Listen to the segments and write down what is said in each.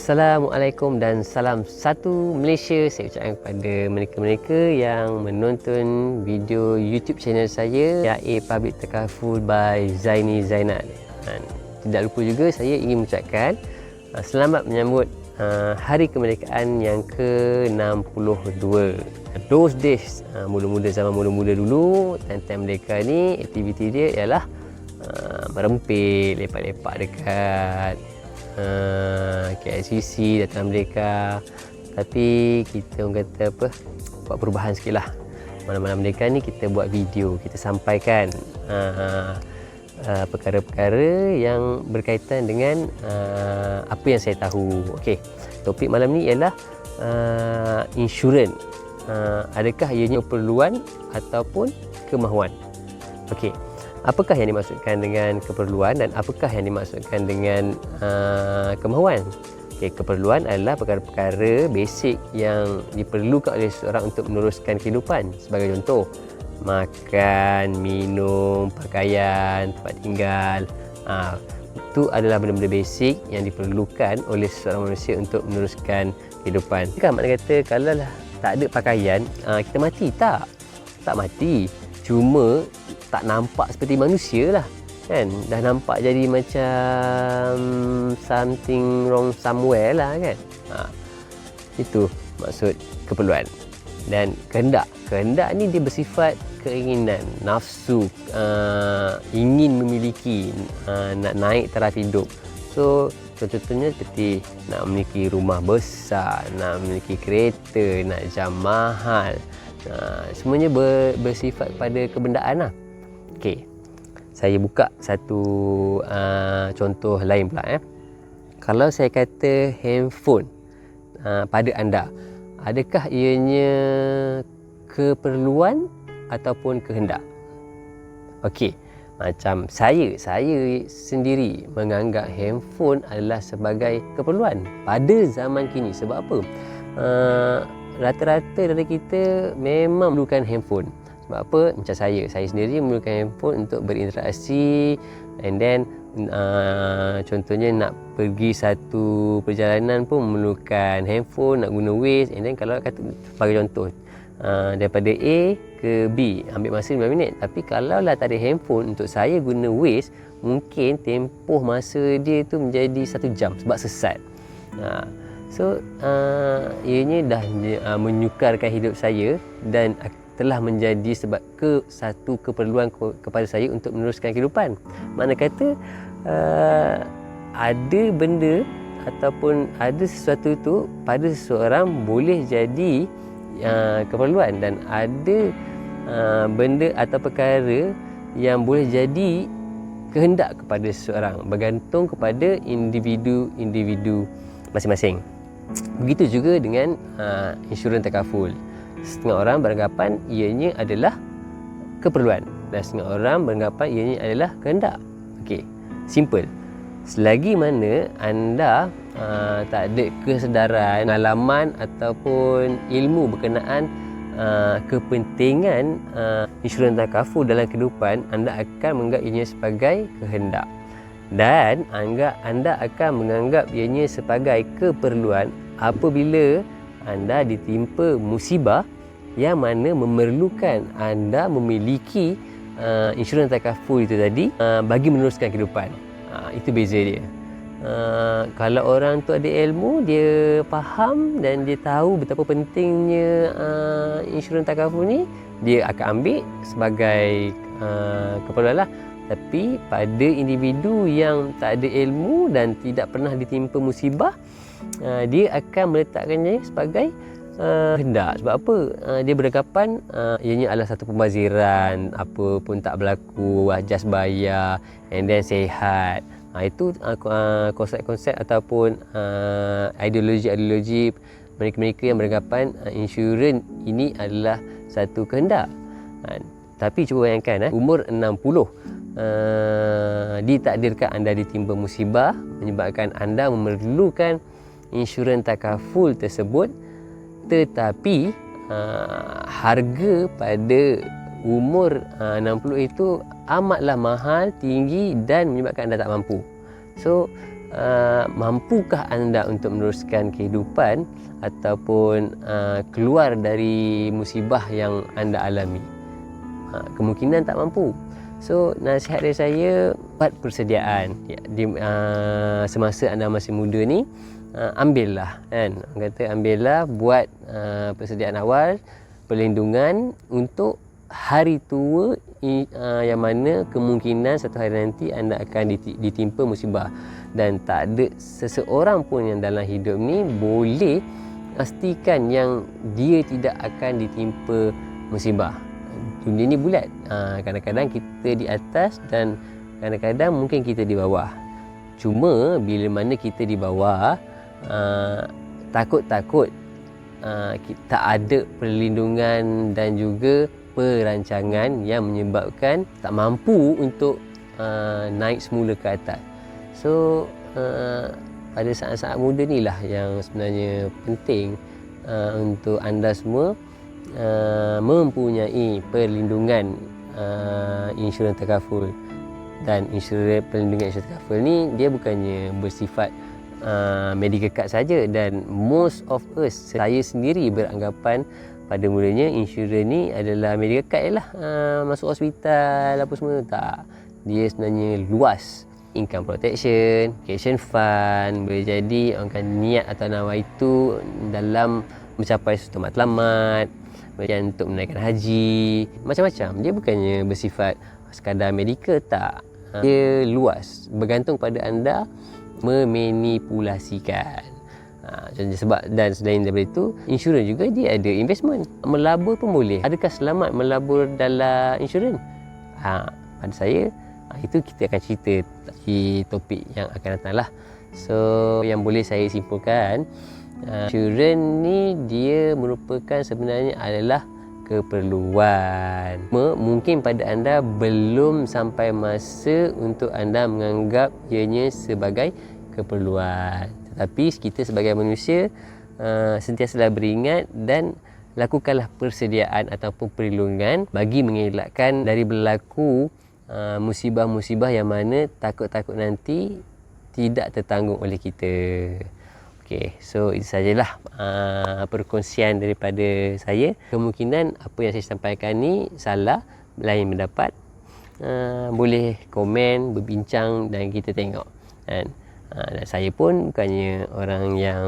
Assalamualaikum dan salam satu Malaysia. Saya ucapkan kepada mereka-mereka yang menonton video YouTube channel saya, YA Public Takaful by Zaini Zainal. Dan tidak lupa juga saya ingin mengucapkan selamat menyambut Hari Kemerdekaan yang ke-62. Those days, muda-muda zaman muda-muda dulu, time-time mereka ni aktiviti dia ialah merempit, lepak-lepak dekat KLCC, Dataran Merdeka. Tapi kita orang kata apa, buat perubahan sikit lah. Malam-malam Merdeka ni kita buat video, kita sampaikan perkara-perkara yang berkaitan dengan apa yang saya tahu. Okey, topik malam ni ialah insurans. Adakah ianya keperluan ataupun kemahuan? Okey, apakah yang dimaksudkan dengan keperluan dan apakah yang dimaksudkan dengan kemahuan? Okay, keperluan adalah perkara-perkara basic yang diperlukan oleh seseorang untuk meneruskan kehidupan. Sebagai contoh, makan, minum, pakaian, tempat tinggal. Itu adalah benda-benda basic yang diperlukan oleh seseorang manusia untuk meneruskan kehidupan. Kan makna kata kalau lah tak ada pakaian, kita mati? Tak mati. Cuma tak nampak seperti manusia lah, kan? Dah nampak jadi macam something wrong somewhere lah, kan? Itu maksud keperluan. Dan kehendak ni dia bersifat keinginan, nafsu, ingin memiliki, nak naik taraf hidup. So contohnya seperti nak memiliki rumah besar, nak memiliki kereta, nak jam mahal. Semuanya bersifat pada kebendaan lah. Okey, saya buka satu contoh lain pula. Kalau saya kata handphone pada anda, adakah ianya keperluan ataupun kehendak? Okey, macam saya sendiri menganggap handphone adalah sebagai keperluan pada zaman kini. Sebab apa? Rata-rata dari kita memang memerlukan handphone. Sebab apa? Macam saya sendiri memerlukan handphone untuk berinteraksi, and then contohnya nak pergi satu perjalanan pun memerlukan handphone, nak guna Waze. And then kalau kata sebagai contoh, daripada A ke B ambil masa 5 minit, tapi kalau lah tak ada handphone, untuk saya guna Waze, mungkin tempoh masa dia tu menjadi 1 jam sebab sesat. So ianya dah menyukarkan hidup saya dan telah menjadi sebab satu keperluan kepada saya untuk meneruskan kehidupan. Makna kata ada benda ataupun ada sesuatu tu pada seseorang boleh jadi keperluan, dan ada benda atau perkara yang boleh jadi kehendak kepada seseorang, bergantung kepada individu masing-masing. Begitu juga dengan insurans takaful. Setengah orang beranggapan ianya adalah keperluan dan setengah orang beranggapan ianya adalah kehendak. Okey, simple. Selagi mana anda tak ada kesedaran, pengalaman ataupun ilmu berkenaan kepentingan insurans takaful dalam kehidupan, anda akan menganggap ianya sebagai kehendak. Dan anda akan menganggap ianya sebagai keperluan apabila anda ditimpa musibah yang mana memerlukan anda memiliki insurans takaful itu tadi bagi meneruskan kehidupan. Itu beza dia. Kalau orang tu ada ilmu, dia faham dan dia tahu betapa pentingnya insurans takaful ni, dia akan ambil sebagai keperluan lah. Tapi pada individu yang tak ada ilmu dan tidak pernah ditimpa musibah, dia akan meletakkannya sebagai hendak. Sebab apa? Dia beranggapan ianya adalah satu pembaziran, apa pun tak berlaku, just bayar and then sihat. Itu konsep-konsep ataupun ideologi mereka-mereka yang beranggapan insurans ini adalah satu kehendak. Tapi cuba bayangkan, umur 60 ditakdirkan anda ditimpa musibah menyebabkan anda memerlukan insurans takaful tersebut, tetapi harga pada umur 60 itu amatlah mahal, tinggi dan menyebabkan anda tak mampu. So mampukah anda untuk meneruskan kehidupan ataupun keluar dari musibah yang anda alami. Kemungkinan tak mampu. So nasihat dari saya, buat persediaan ya, semasa anda masih muda ni. Ambillah kan, orang kata ambillah, buat persediaan awal, perlindungan untuk hari tua yang mana kemungkinan satu hari nanti anda akan ditimpa musibah, dan tak ada seseorang pun yang dalam hidup ni boleh pastikan yang dia tidak akan ditimpa musibah. Dunia ni bulat, kadang-kadang kita di atas dan kadang-kadang mungkin kita di bawah. Cuma bila mana kita di bawah, takut-takut tak ada perlindungan dan juga perancangan yang menyebabkan tak mampu untuk naik semula ke atas. So pada saat-saat muda ni lah yang sebenarnya penting untuk anda semua mempunyai perlindungan insurans takaful. Dan perlindungan insurans takaful ni dia bukannya bersifat medical card saja, dan most of us, saya sendiri beranggapan pada mulanya insurans ni adalah medical card lah, masuk hospital apa semua. Tak, dia sebenarnya luas. Income protection, vacation fund, boleh jadi orang kan niat atau nawa itu dalam mencapai suatu matlamat, macam untuk menaikkan haji, macam-macam. Dia bukannya bersifat sekadar medical, tak. Dia luas, bergantung pada anda memanipulasikan. Sebab dan selain daripada itu, insurans juga dia ada investment. Melabur pun boleh. Adakah selamat melabur dalam insurans? Pada saya, itu kita akan cerita di topik yang akan datang lah. So yang boleh saya simpulkan, insurans ni dia merupakan sebenarnya adalah keperluan. Mungkin pada anda belum sampai masa untuk anda menganggap ianya sebagai keperluan. Tetapi kita sebagai manusia sentiasalah beringat dan lakukanlah persediaan ataupun perlindungan bagi mengelakkan dari berlaku musibah-musibah yang mana takut-takut nanti tidak tertanggung oleh kita. Okey, so itu sajalah perkongsian daripada saya. Kemungkinan apa yang saya sampaikan ni salah, lain pendapat, boleh komen, berbincang dan kita tengok. Dan saya pun bukannya orang yang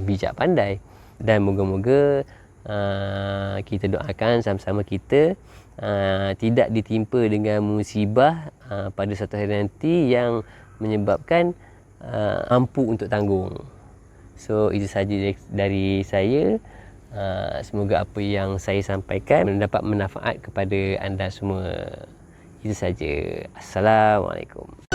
bijak pandai, dan moga-moga kita doakan sama-sama kita tidak ditimpa dengan musibah pada suatu hari nanti yang menyebabkan mampu untuk tanggung. So itu saja dari saya. Semoga apa yang saya sampaikan mendapat manfaat kepada anda semua. Itu saja. Assalamualaikum.